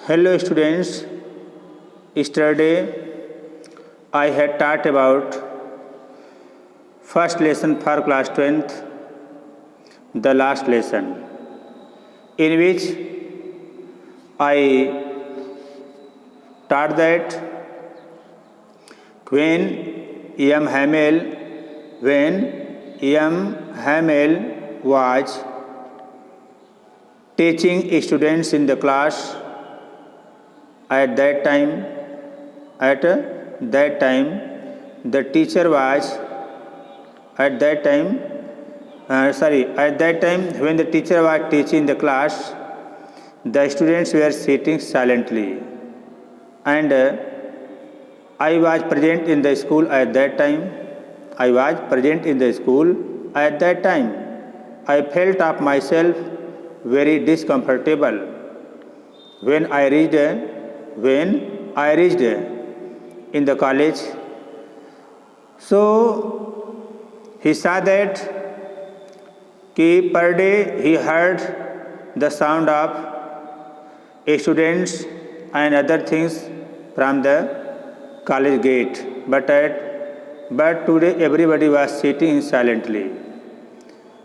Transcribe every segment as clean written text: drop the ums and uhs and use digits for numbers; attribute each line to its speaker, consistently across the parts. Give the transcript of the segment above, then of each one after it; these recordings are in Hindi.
Speaker 1: Hello students, yesterday I had taught about first lesson for class 10th, the last lesson, in which I taught that when M. Hamel was teaching students in the class, at that time the teacher was when the teacher was teaching the class, the students were sitting silently, and I was present in the school at that time. I felt of myself very discomfortable when I reached in the college. So he saw that per day he heard the sound of students and other things from the college gate, but today everybody was sitting silently.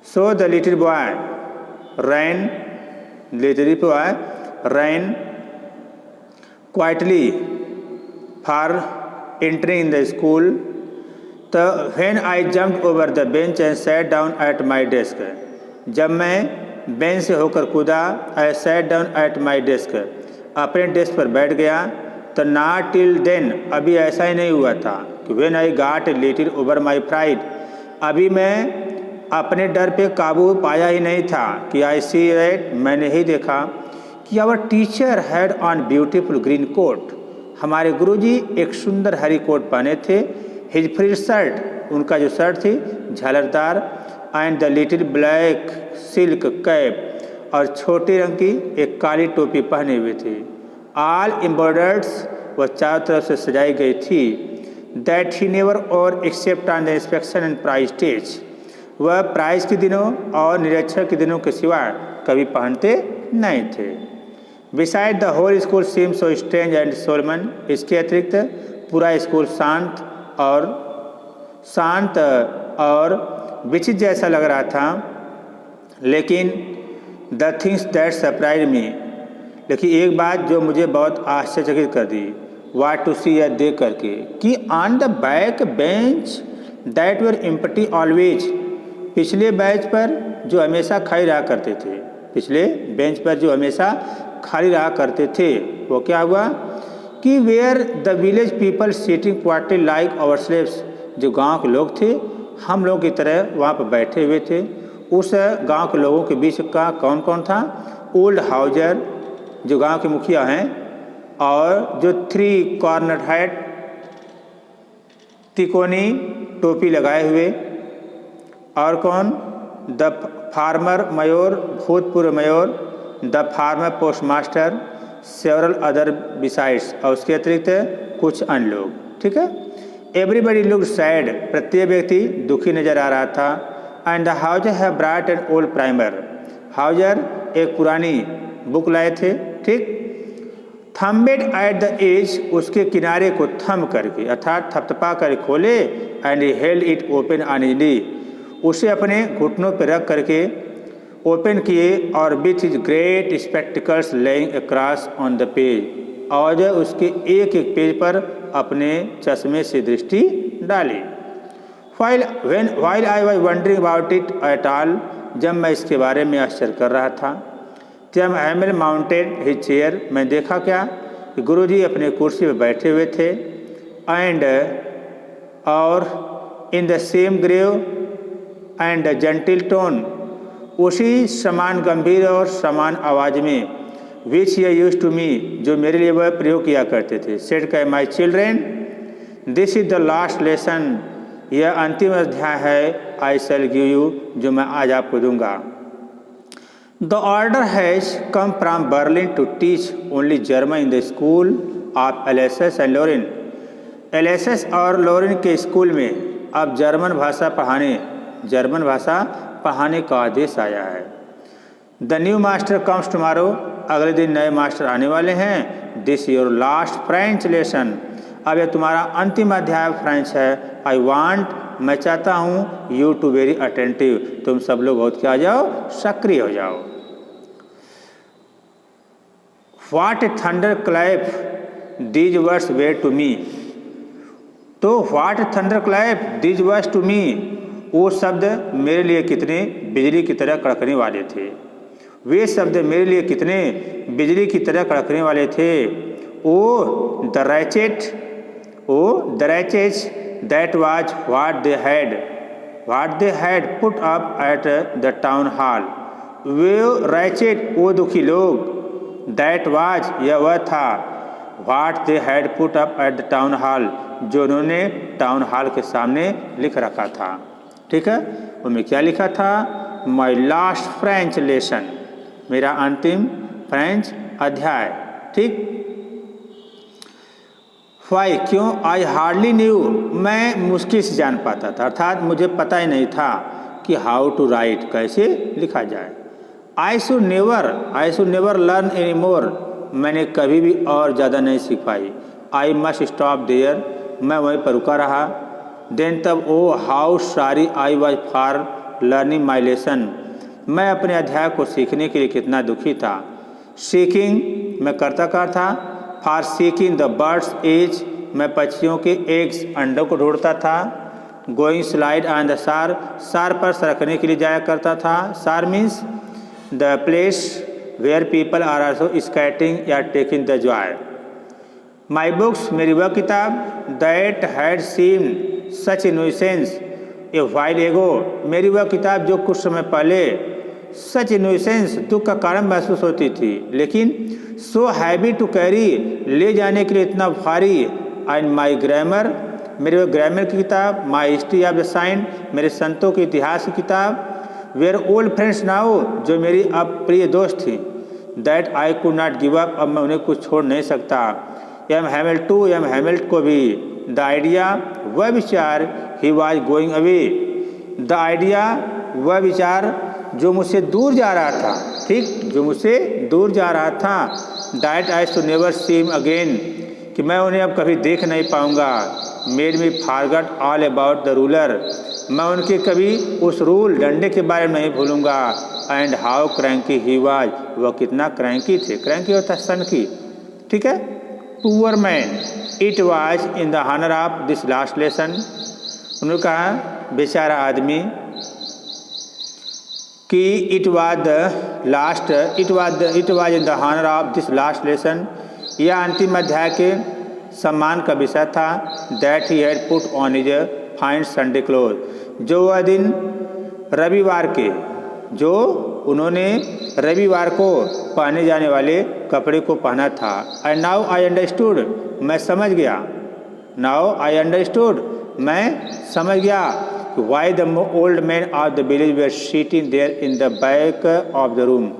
Speaker 1: So the little boy ran quietly for entering in the school. When I jumped over the bench and sat down at my desk, जब मैं बेंच से होकर कूदा, I sat down at my desk, अपने डेस्क पर बैठ गया. तो not till then, अभी ऐसा ही नहीं हुआ था कि when I got a little over my pride, अभी मैं अपने डर पे काबू पाया ही नहीं था कि I see that, मैंने ही देखा कि our teacher had on beautiful green coat, हमारे गुरुजी एक सुंदर हरी कोट पहने थे. His frilled shirt, उनका जो शर्ट थी झालरदार, and the little black silk cap, और छोटे रंग की एक काली टोपी पहने हुए थे. All embroidered, वह चारों तरफ से सजाई गई थी. That he never wore except on the inspection and prize stage, वह प्राइज के दिनों और निरीक्षण के दिनों के सिवा कभी पहनते नहीं थे. Beside the whole school seemed so strange and solemn, इसके अतिरिक्त पूरा स्कूल शांत और विचित्र जैसा लग रहा था. लेकिन the things that surprised me, लेकिन एक बात जो मुझे बहुत आश्चर्यचकित कर दी, what to see, यह देख करके कि on the back bench that were empty always, पिछले बेंच पर जो हमेशा खाली रहा करते थे, वो क्या हुआ कि where the village people sitting quietly like ourselves, जो गांव के लोग थे हम लोग की तरह वहाँ पर बैठे हुए थे. उस गांव के लोगों के बीच का कौन कौन था? ओल्ड हाउजर, जो गांव के मुखिया हैं, और जो 3 कॉर्नर हैट, तिकोनी टोपी लगाए हुए, और कौन? द फार्मर मेयर, भूतपूर्व mayor, the farmer postmaster, several other besides, और उसके अतिरिक्त कुछ अन्य लोग. ठीक है. एवरीबडी लुक सैड, प्रत्येक व्यक्ति दुखी नजर आ रहा था. And the Houser have brought an old primer, Houser एक पुरानी बुक लाए थे. ठीक. थम्बेड एट द एज, उसके किनारे को थम करके अर्थात थपथपा कर खोले. And he held it open on his knee, उसे अपने घुटनों पर रख करके ओपन किए, और with his great spectacles lying across on the page, और उसके एक एक पेज पर अपने चश्मे से दृष्टि डाली. while I was wondering about it at all, जब मैं इसके बारे में आश्चर्य कर रहा था, जब हैमेल माउंटेड हिज चेयर, मैं देखा क्या कि गुरुजी अपने कुर्सी पर बैठे हुए थे. एंड और in the same grave and gentle tone, उसी समान गंभीर और समान आवाज़ में, विच ये यूज टू मी, जो मेरे लिए वह प्रयोग किया करते थे. सेड कहे, my children, this is the last lesson, यह अंतिम अध्याय है. आई शैल गिव यू, जो मैं आज आपको दूंगा. The order has come from Berlin to teach only German in the school of Alsace and Lorraine. Alsace और लोरिन के स्कूल में अब जर्मन भाषा पढ़ाने का आदेश आया है. The new master comes tomorrow, अगले दिन नए मास्टर आने वाले हैं। This your last French lesson, अब यह तुम्हारा अंतिम अध्याय फ्रेंच है। आई वांट, मैं चाहता हूँ, यू टू वेरी अटेंटिव, तुम सब लोग बहुत क्या हो जाओ, सक्रिय हो जाओ। What a thunder clap these words were to me, तो what thunder clap these words to me, वो शब्द मेरे लिए कितने बिजली की तरह कड़कने वाले थे, वे शब्द मेरे लिए कितने बिजली की तरह कड़कने वाले थे। Oh the wretches that was what they had put up at the town hall, वो रैचेट, वो दुखी लोग, दैट वाज, यह वह था, what they had put up at the town hall, जो उन्होंने टाउन हॉल के सामने लिख रखा था। ठीक है, उनमें क्या लिखा था, माई लास्ट फ्रेंच लेसन, मेरा अंतिम फ्रेंच अध्याय। ठीक, वाई, क्यों, आई हार्डली न्यू, मैं मुश्किल से जान पाता था, अर्थात मुझे पता ही नहीं था कि हाउ टू राइट, कैसे लिखा जाए। I should never learn any more, मैंने कभी भी और ज़्यादा नहीं सीख पाई। आई मस्ट स्टॉप देयर, मैं वहीं पर रुका रहा। देन तब, oh how sorry I was for learning my lesson, मैं अपने अध्याय को सीखने के लिए कितना दुखी था। सीकिंग, मैं करता क्या था, for seeking the birds eggs, मैं पक्षियों के एग्स, अंडों को ढूंढता था। गोइंग स्लाइड ऑन द सार, सार पर सरकने के लिए जाया करता था। सार means the place where people are also skating या taking the joy. My books, मेरी वह किताब, that had seen such innocence a while ago, मेरी वह किताब जो कुछ समय पहले सच इनोसेंस, दुख का कारण महसूस होती थी, लेकिन सो हैवी टू कैरी, ले जाने के लिए इतना भारी। एंड माई ग्रामर, मेरी वह ग्रामर की किताब, माई हिस्ट्री ऑफ द साइंस, मेरे संतों के इतिहास की किताब, वेयर ओल्ड फ्रेंड्स नाउ, जो मेरी अब प्रिय दोस्त थी, that I could not give up, अब मैं उन्हें कुछ छोड़ नहीं सकता। एम हैमिल्ट को भी, द आइडिया, वह विचार, he was going away, the idea, वह विचार जो मुझसे दूर जा रहा था। ठीक, जो मुझसे दूर जा रहा था। That I should never see him again, कि मैं उन्हें अब कभी देख नहीं पाऊंगा। Made me forget all about the ruler, मैं उनके कभी उस रूल, डंडे के बारे में नहीं भूलूंगा। And how cranky he was, वह कितना क्रैंकी थे, क्रैंकी होता है सन की। ठीक है, poor man, it was in the honour of this last lesson, उन्होंने कहा बेचारा आदमी, कि it was in the honour of this last lesson, यह अंतिम अध्याय के सम्मान का विषय था। That he had put on his fine Sunday cloth, जो वह दिन रविवार के, जो उन्होंने रविवार को पहने जाने वाले कपड़े को पहना था। एंड नाउ आई अंडरस्टूड, मैं समझ गया, नाउ आई अंडरस्टूड, मैं समझ गया, why the old man of the village were sitting there in the back of the room,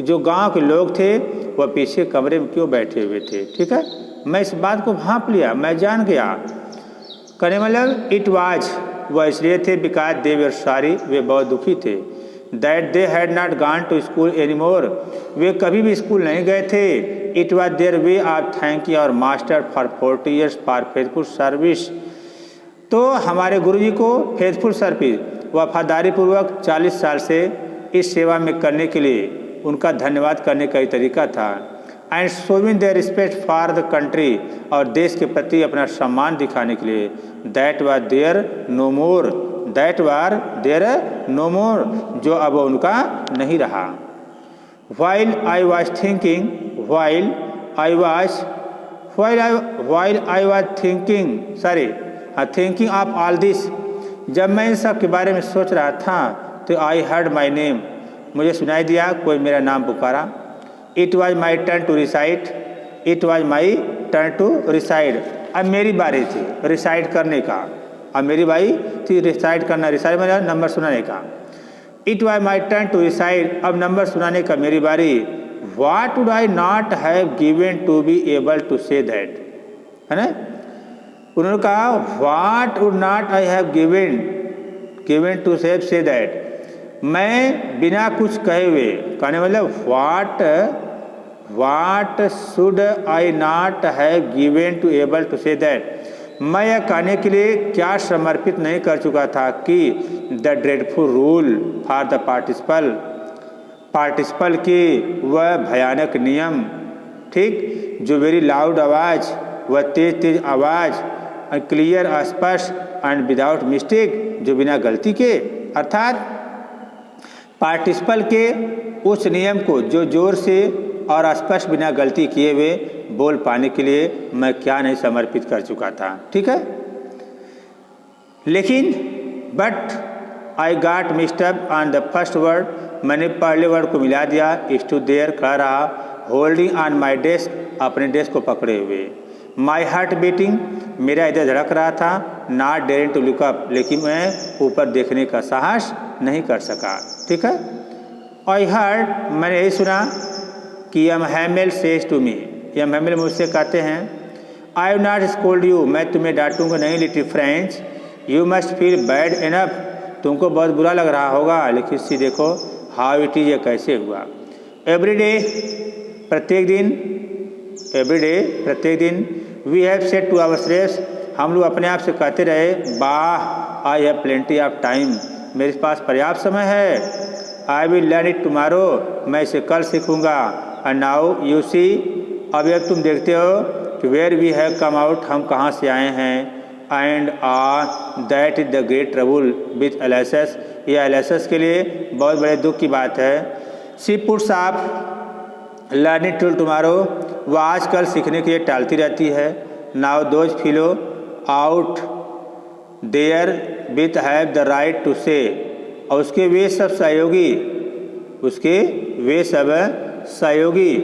Speaker 1: जो गांव के लोग थे वह पीछे कमरे में क्यों बैठे हुए थे। ठीक है, मैं इस बात को भांप लिया, मैं जान गया। कहने मतलब इट वाज, वह इसलिए थे, बिकॉज दे वर सॉरी, वे बहुत दुखी थे। That they had not gone to school any more, वे कभी भी स्कूल नहीं गए थे। It was their way of thanking our master for 40 years for faithful service, तो हमारे गुरुजी को फेथफुल सर्विस, वफादारी पूर्वक 40 साल से इस सेवा में करने के लिए उनका धन्यवाद करने का ही तरीका था। And showing their respect for the country, और देश के प्रति अपना सम्मान दिखाने के लिए। That was their no more, that was their no more, जो अब उनका नहीं रहा। While I was thinking, while I was thinking of all this, जब मैं इन सब के बारे में सोच रहा था तो आई हर्ड माई नेम, मुझे सुनाई दिया कोई मेरा नाम पुकारा। It was my turn to recite, it was my turn to recite, अब मेरी बारी थी रिसाइड करने का, अब मेरी बारी थी रिसाइड करना, रिसाइड मेरा नंबर सुनाने का। It was my turn to recite, अब नंबर सुनाने का मेरी बारी। What would I not have given to be able to say that, है ना। उन्होंने कहा what would not I have given to say that, मैं बिना कुछ कहे हुए, कहने मतलब what should I not have given to able to say that, मैं यह कहने के लिए क्या समर्पित नहीं कर चुका था कि the dreadful rule for the participle के वह भयानक नियम, ठीक, जो वेरी लाउड आवाज़, वह तेज आवाज़, क्लियर स्पष्ट एंड विदाउट मिस्टेक, जो बिना गलती के, अर्थात पार्टिसिपल के उस नियम को जो जोर से और स्पष्ट बिना गलती किए हुए बोल पाने के लिए मैं क्या नहीं समर्पित कर चुका था, ठीक है। लेकिन but I got mixed up on the first word, मैंने पहले वर्ड को मिला दिया। स्टूड देयर, खड़ा रहा, होल्डिंग ऑन माई डेस्क, अपने डेस्क को पकड़े हुए, माई हार्ट बीटिंग, मेरा इधर धड़क रहा था, not daring to look up, लेकिन मैं ऊपर देखने का साहस नहीं कर सका, ठीक है। आई हर्ड, मैंने यही सुना कि M Hamel says to me, M Hamel मुझसे कहते हैं, I will not scold you, मैं तुम्हें डांटूंगा नहीं little friends, you must feel bad enough, तुमको बहुत बुरा लग रहा होगा, लेकिन सी देखो हाउ इट इज, ये कैसे हुआ। एवरी डे, प्रत्येक दिन, एवरी डे, प्रत्येक दिन, we have said to our ourselves लोग अपने आप से कहते रहे, bah I have plenty of time, मेरे पास पर्याप्त समय है, I will learn it tomorrow, मैं इसे कल सीखूंगा। एंड नाउ यू सी, अब तुम देखते हो कि where we have come out, हम कहाँ से आए हैं, and that is the great trouble with Alsace, यह एलेसस के लिए बहुत बड़े दुख की बात है। She puts off learning till tomorrow, वह आज कल सीखने के लिए टालती रहती है। Now those fellows out there will have the right to say, और उसके वे सब सहयोगी, उसके वे सब सहयोगी,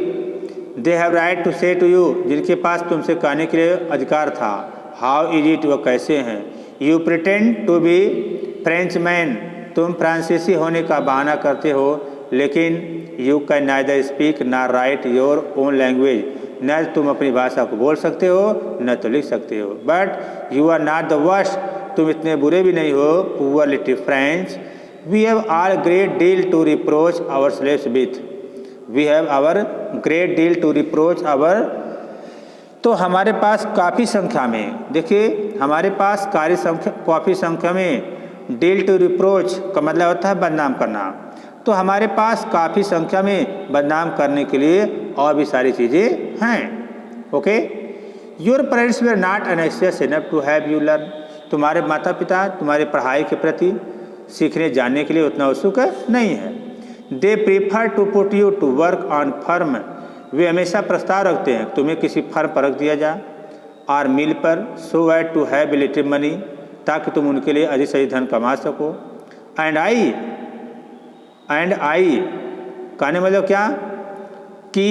Speaker 1: दे हैव राइट टू से टू यू, जिनके पास तुमसे कहने के लिए अधिकार था, हाउ इज इट, वह कैसे हैं। You pretend to be French man, तुम फ्रांसीसी होने का बहाना करते हो, लेकिन you can neither speak nor write your own language, न तुम अपनी भाषा को बोल सकते हो न तो लिख सकते हो। But you are not the worst, तुम इतने बुरे भी नहीं हो, poor little French, we have are great deal to reproach our slaves with, we have our great deal to reproach our, तो हमारे पास काफ़ी संख्या में, देखिए हमारे पास काफ़ी संख्या में, डील टू रिप्रोच का मतलब होता है बदनाम करना, तो हमारे पास काफ़ी संख्या में बदनाम करने के लिए और भी सारी चीज़ें हैं। Okay, your parents were not anxious enough to have you learn, तुम्हारे माता पिता तुम्हारे पढ़ाई के प्रति सीखने जानने के लिए उतना उत्सुक नहीं है। They prefer to put you to work on farm, वे हमेशा प्रस्ताव रखते हैं तुम्हें किसी फर्म पर रख दिया जाए, और मिल पर, so as to have little money, ताकि तुम उनके लिए अधिक से अधिक धन कमा सको। एंड आई कहने मतलब क्या कि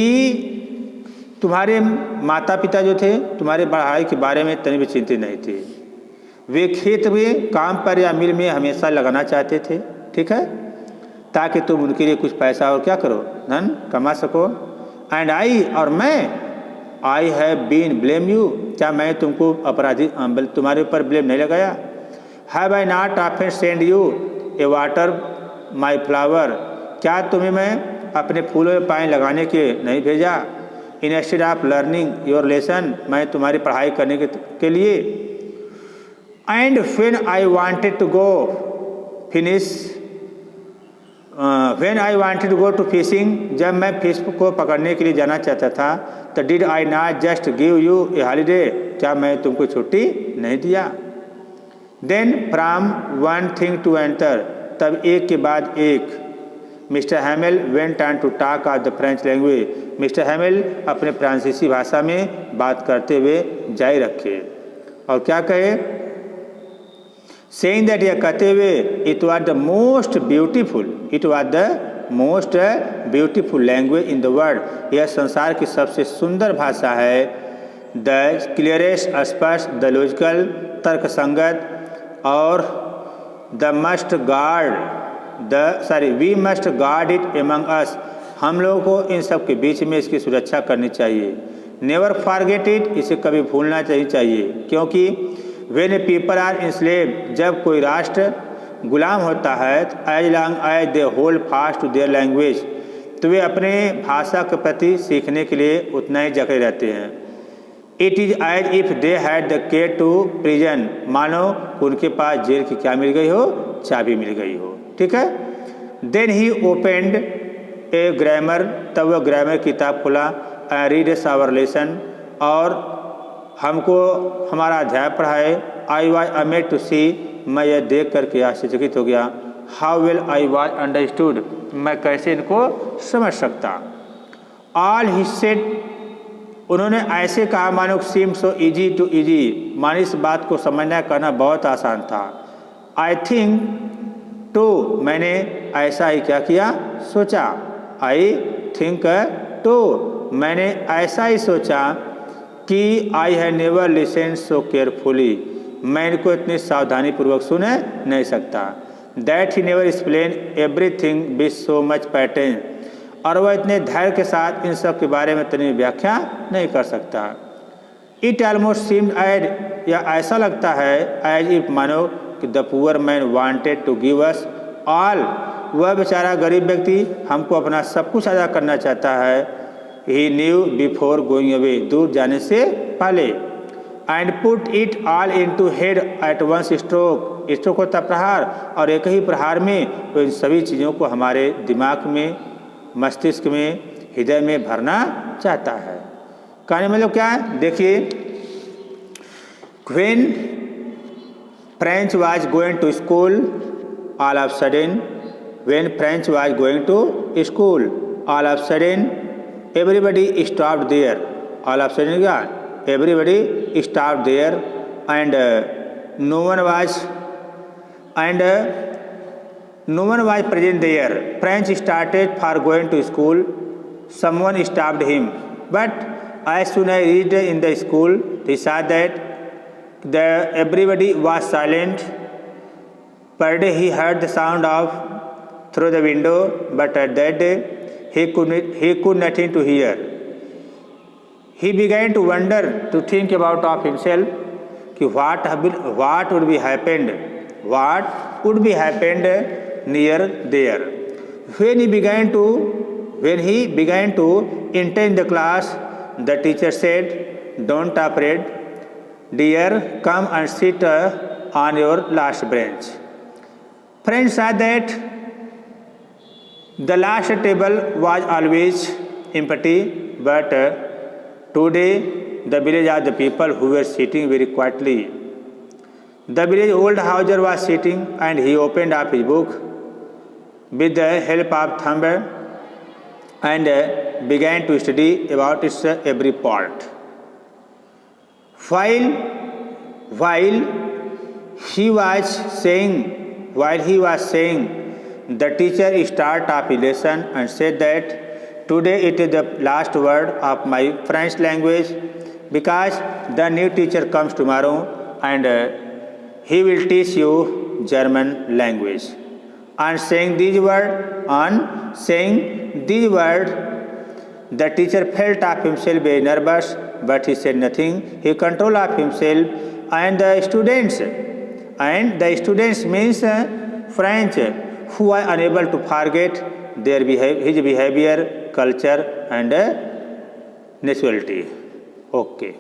Speaker 1: तुम्हारे माता पिता जो थे तुम्हारे पढ़ाई के बारे में तनी भी चिंतित नहीं थे, वे खेत में काम पर या मिल में हमेशा लगाना चाहते थे, ठीक है, ताकि तुम उनके लिए कुछ पैसा और क्या करो, धन कमा सको। एंड आई, और मैं, I have been blame you, क्या मैं तुमको अपराधी तुम्हारे ऊपर ब्लेम नहीं लगाया। Have I not often send you a water my flower, क्या तुम्हें मैं अपने फूलों में पानी लगाने के नहीं भेजा। Instead of learning your lesson, मैं तुम्हारी पढ़ाई करने के लिए। And when I wanted to go finish, when I wanted to go to fishing, जब मैं फिश को पकड़ने के लिए जाना चाहता था, तो did I not just give you a holiday, क्या मैं तुमको छुट्टी नहीं दिया। Then from one thing to another, तब एक के बाद एक, Mister Hamel went on to talk of the French language, Mister Hamel अपने फ्रांसीसी भाषा में बात करते हुए जारी रखे, और क्या कहे, सेइंग दैट, यह कहते हुए, it was the most beautiful, it was the most beautiful language in the world, यह संसार की सबसे सुंदर भाषा है। द क्लियरेस्ट, स्पष्ट, द लॉजिकल, तर्कसंगत, और the must guard we must guard it among us, हम लोगों को इन सब के बीच में इसकी सुरक्षा करनी चाहिए। नेवर फॉरगेट इट, इसे कभी भूलना चाहिए, क्योंकि when a people are enslaved, जब कोई राष्ट्र गुलाम होता है, as long as they hold fast to their language, तो वे अपने भाषा के प्रति सीखने के लिए उतना ही जकड़े रहते हैं। It is as if they had the care to prison, मानो उनके पास जेल की क्या मिल गई हो, चाबी मिल गई हो। ठीक है। Then he opened a grammar, तब वह ग्रामर किताब खुला, रीड आवर लेसन, और हमको हमारा अध्याय पढ़ाए। आई वॉज अमेड टू सी, मैं यह देख करके आश्चर्यचकित हो गया। How well I was understood, मैं कैसे इनको समझ सकता। ऑल ही सेड, उन्होंने ऐसे कहा मानो सीम सो इजी टू इजी, मानो इस बात को समझना करना बहुत आसान था। आई थिंक टू, मैंने ऐसा ही क्या किया, सोचा। आई थिंक टू, मैंने ऐसा ही सोचा कि I have never listen so carefully, मैं इनको इतनी सावधानी पूर्वक सुन नहीं सकता। That he never explain everything with so much pattern, और वह इतने धैर्य के साथ इन सब के बारे में इतनी व्याख्या नहीं कर सकता। इट ऑलमोस्ट सीम्ड एज, या ऐसा लगता है एज इफ, मानो कि the poor man wanted to give us all, वह बेचारा गरीब व्यक्ति हमको अपना सब कुछ अदा करना चाहता है। He knew before going away, दूर जाने से पहले। And put it all into head at once stroke, stroke होता प्रहार, और एक ही प्रहार में तो इन सभी चीज़ों को हमारे दिमाग में, मस्तिष्क में, हृदय में भरना चाहता है। कहने मतलब क्या है, देखिए। When French was going to school all of sudden, when French was going to school all of sudden everybody stopped there, all of a sudden everybody stopped there, and no one was present there. French started for going to school, someone stopped him, but as soon as he reached in the school, he saw that everybody was silent. Per day he heard the sound of through the window, but at that day he could nothing to hear. He began to wonder, to think about of himself, कि what would be happened near there. When he began to enter in the class, the teacher said, "Don't afraid, dear, come and sit on your last bench." Friends saw that the last table was always empty, but today the village of the people who were sitting very quietly. The village old Hauser was sitting, and he opened up his book with the help of thumb and began to study about its every part. While he was saying, the teacher started up his lesson and said that today it is the last word of my French language, because the new teacher comes tomorrow and he will teach you German language. On saying these words, the teacher felt of himself very nervous, but he said nothing. He controlled of himself, and the students means French, who are unable to forget his behavior, culture and nationality. Okay.